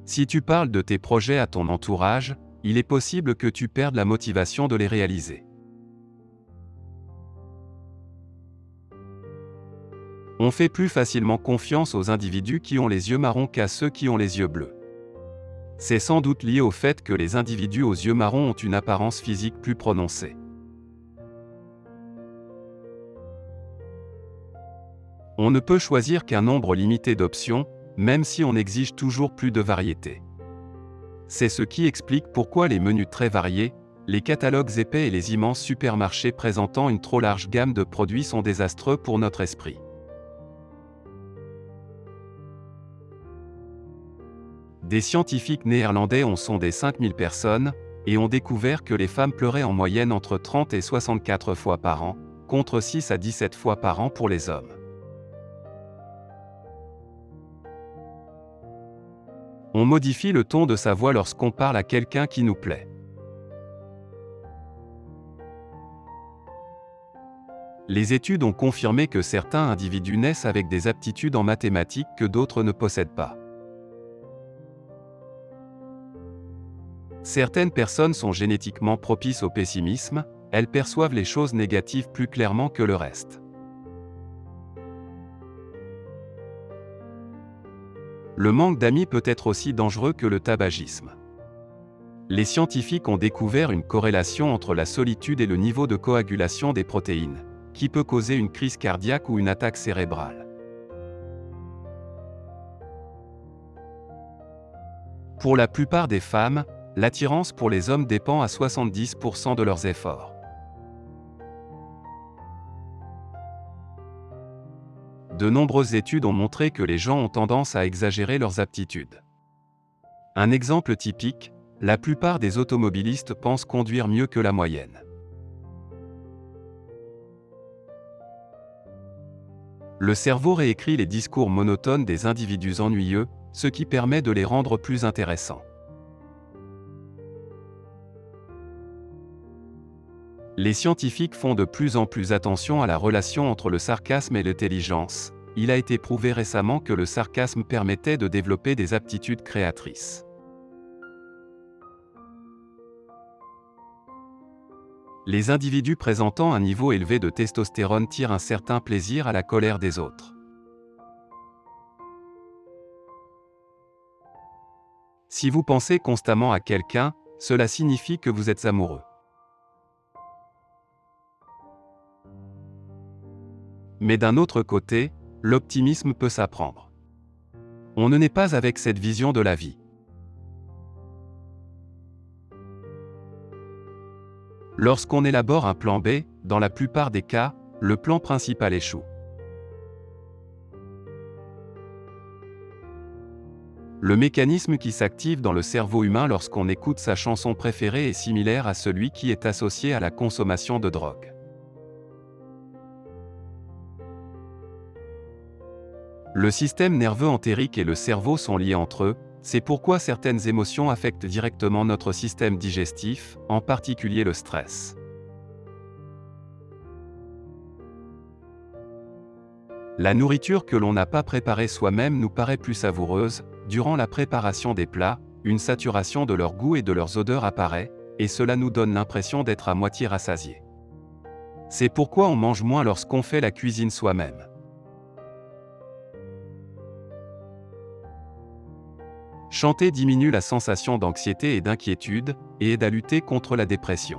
Si tu parles de tes projets à ton entourage, il est possible que tu perdes la motivation de les réaliser. On fait plus facilement confiance aux individus qui ont les yeux marrons qu'à ceux qui ont les yeux bleus. C'est sans doute lié au fait que les individus aux yeux marrons ont une apparence physique plus prononcée. On ne peut choisir qu'un nombre limité d'options, même si on exige toujours plus de variété. C'est ce qui explique pourquoi les menus très variés, les catalogues épais et les immenses supermarchés présentant une trop large gamme de produits sont désastreux pour notre esprit. Des scientifiques néerlandais ont sondé 5000 personnes, et ont découvert que les femmes pleuraient en moyenne entre 30 et 64 fois par an, contre 6 à 17 fois par an pour les hommes. On modifie le ton de sa voix lorsqu'on parle à quelqu'un qui nous plaît. Les études ont confirmé que certains individus naissent avec des aptitudes en mathématiques que d'autres ne possèdent pas. Certaines personnes sont génétiquement propices au pessimisme, elles perçoivent les choses négatives plus clairement que le reste. Le manque d'amis peut être aussi dangereux que le tabagisme. Les scientifiques ont découvert une corrélation entre la solitude et le niveau de coagulation des protéines, qui peut causer une crise cardiaque ou une attaque cérébrale. Pour la plupart des femmes, l'attirance pour les hommes dépend à 70% de leurs efforts. De nombreuses études ont montré que les gens ont tendance à exagérer leurs aptitudes. Un exemple typique, la plupart des automobilistes pensent conduire mieux que la moyenne. Le cerveau réécrit les discours monotones des individus ennuyeux, ce qui permet de les rendre plus intéressants. Les scientifiques font de plus en plus attention à la relation entre le sarcasme et l'intelligence. Il a été prouvé récemment que le sarcasme permettait de développer des aptitudes créatrices. Les individus présentant un niveau élevé de testostérone tirent un certain plaisir à la colère des autres. Si vous pensez constamment à quelqu'un, cela signifie que vous êtes amoureux. Mais d'un autre côté, l'optimisme peut s'apprendre. On ne naît pas avec cette vision de la vie. Lorsqu'on élabore un plan B, dans la plupart des cas, le plan principal échoue. Le mécanisme qui s'active dans le cerveau humain lorsqu'on écoute sa chanson préférée est similaire à celui qui est associé à la consommation de drogue. Le système nerveux entérique et le cerveau sont liés entre eux, c'est pourquoi certaines émotions affectent directement notre système digestif, en particulier le stress. La nourriture que l'on n'a pas préparée soi-même nous paraît plus savoureuse. Durant la préparation des plats, une saturation de leur goût et de leurs odeurs apparaît, et cela nous donne l'impression d'être à moitié rassasié. C'est pourquoi on mange moins lorsqu'on fait la cuisine soi-même. Chanter diminue la sensation d'anxiété et d'inquiétude, et aide à lutter contre la dépression.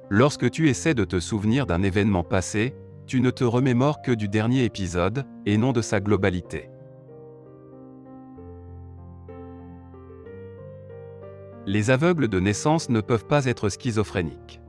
Lorsque tu essaies de te souvenir d'un événement passé, tu ne te remémores que du dernier épisode, et non de sa globalité. Les aveugles de naissance ne peuvent pas être schizophréniques.